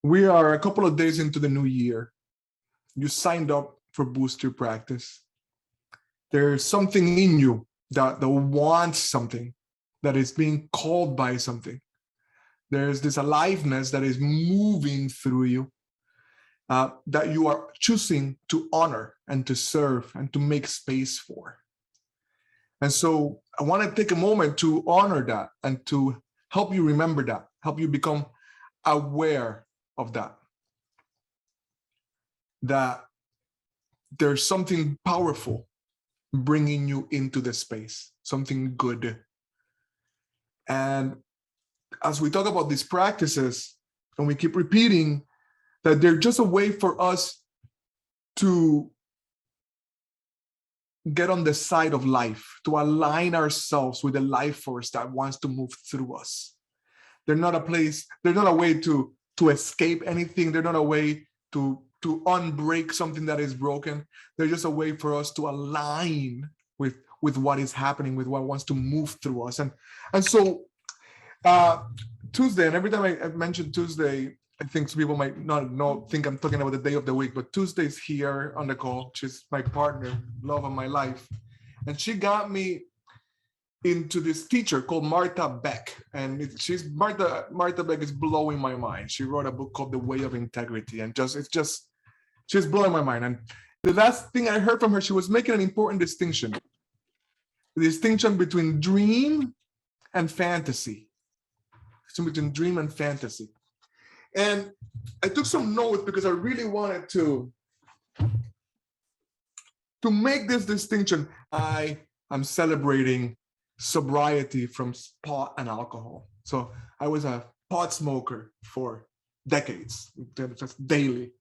We are a couple of days into the new year. You signed up for booster practice. There's something in you that wants something, that is being called by something. There's this aliveness that is moving through you, that you are choosing to honor and to serve and to make space for. And so I want to take a moment to honor that and to help you remember that, help you become aware of that. That there's something powerful bringing you into the space, something good. And as we talk about these practices, and we keep repeating that they're just a way for us to get on the side of life, to align ourselves with the life force that wants to move through us. They're not a place, they're not a way to escape anything. They're not a way to unbreak something that is broken. They're just a way for us to align with what is happening, with what wants to move through us. And so Tuesday, and every time I mention Tuesday, I think some people might not think I'm talking about the day of the week, but Tuesday's here on the call. She's my partner, love of my life. And she got me into this teacher called Martha Beck. And Martha Beck is blowing my mind. She wrote a book called The Way of Integrity. And she's blowing my mind. And the last thing I heard from her, she was making an important distinction. The distinction between dream and fantasy. Between dream and fantasy. And I took some notes because I really wanted to make this distinction. I am celebrating sobriety from pot and alcohol. So I was a pot smoker for decades, just daily.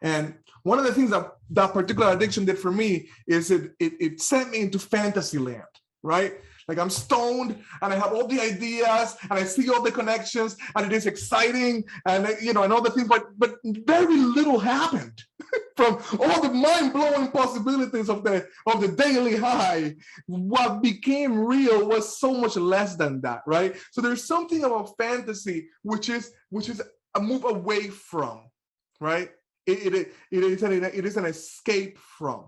And one of the things that particular addiction did for me is it sent me into fantasy land, right? Like I'm stoned and I have all the ideas and I see all the connections and it is exciting and and all the things, but very little happened from all the mind-blowing possibilities of the daily high. What became real was so much less than that, right? So there's something about fantasy which is a move away from, right? It is an escape from.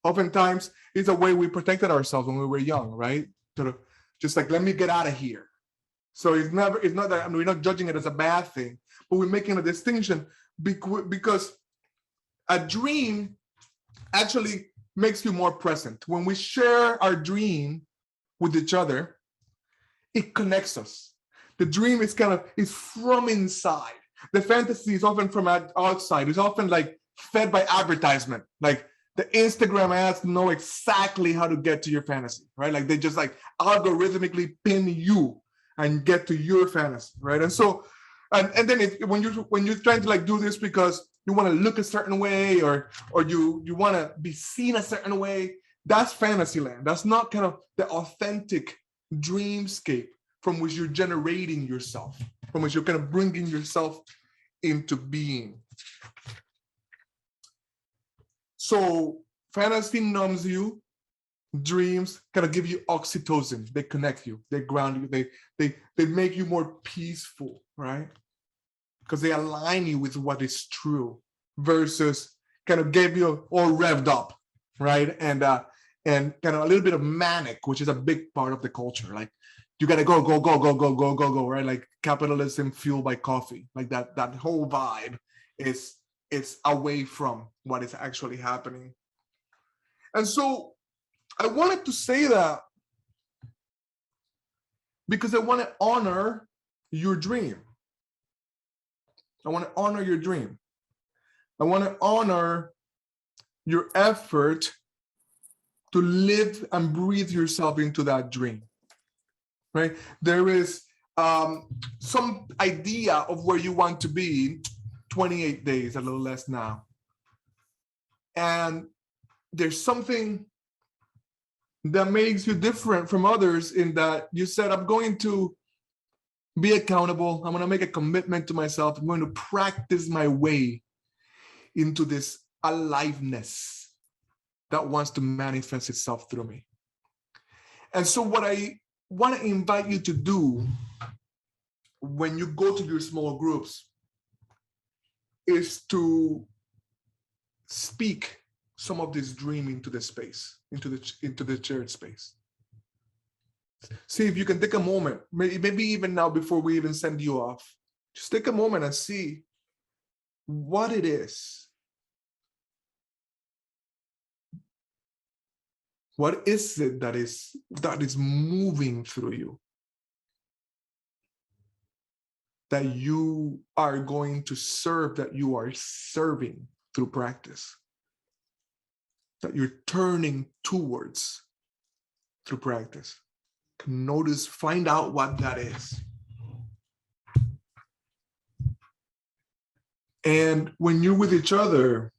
Oftentimes, it's a way we protected ourselves when we were young, right? Just like, let me get out of here. So it's not that we're not judging it as a bad thing, but we're making a distinction because a dream actually makes you more present. When we share our dream with each other, it connects us. The dream is from inside. The fantasy is often from outside. It's often like fed by advertisement, like the Instagram ads know exactly how to get to your fantasy, right? Like they just like algorithmically pin you and get to your fantasy, right? And so, and then when you're trying to like do this because you want to look a certain way or you want to be seen a certain way, that's fantasy land. That's not kind of the authentic dreamscape from which you're generating yourself, from which you're kind of bringing yourself into being. So fantasy numbs you, dreams kind of give you oxytocin. They connect you, they ground you, they make you more peaceful, right? Because they align you with what is true versus kind of get you all revved up, right? And kind of a little bit of manic, which is a big part of the culture. Like you gotta go, right? Like capitalism fueled by coffee. Like that whole vibe is away from what is actually happening. And so I wanted to say that because I want to honor your dream. I want to honor your dream. I want to honor your effort to live and breathe yourself into that dream, right? There is some idea of where you want to be 28 days, a little less now. And there's something that makes you different from others in that you said, I'm going to be accountable. I'm going to make a commitment to myself. I'm going to practice my way into this aliveness that wants to manifest itself through me. And so what I want to invite you to do when you go to your small groups is to speak some of this dream into the space, into the shared space. See if you can take a moment, maybe even now before we even send you off, just take a moment and see what it is. What is it that is moving through you, that you are going to serve, that you are serving through practice, that you're turning towards through practice? Notice, find out what that is. And when you're with each other,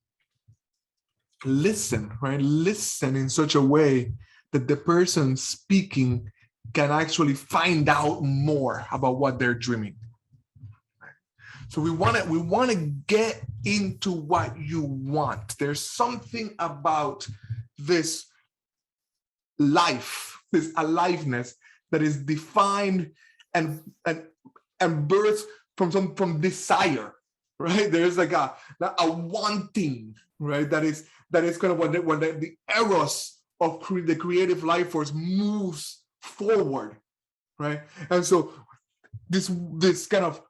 listen, right? Listen in such a way that the person speaking can actually find out more about what they're dreaming. So we want to get into what you want. There's something about this life, this aliveness, that is defined and birthed from desire, right? There's like a wanting, right? That is kind of when the eros of the creative life force moves forward, right? And so this kind of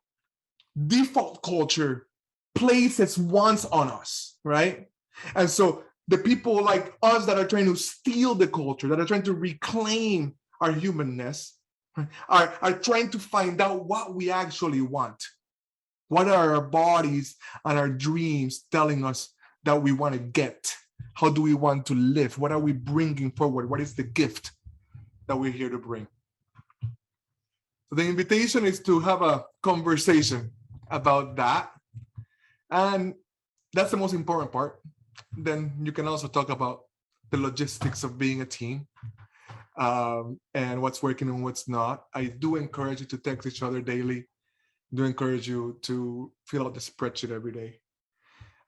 default culture places wants on us, right? And so the people like us that are trying to steal the culture, that are trying to reclaim our humanness, right, are trying to find out what we actually want. What are our bodies and our dreams telling us that we want to get? How do we want to live? What are we bringing forward? What is the gift that we're here to bring? So the invitation is to have a conversation about that. And that's the most important part. Then you can also talk about the logistics of being a team, and what's working and what's not. I do encourage you to text each other daily. I do encourage you to fill out the spreadsheet every day.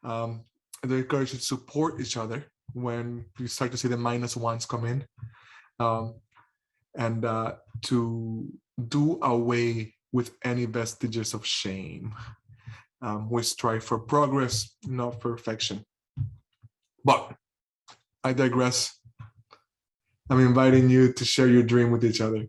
I do encourage you to support each other when you start to see the -1s come in, and to do away with any vestiges of shame. We strive for progress, not perfection. But I digress. I'm inviting you to share your dream with each other.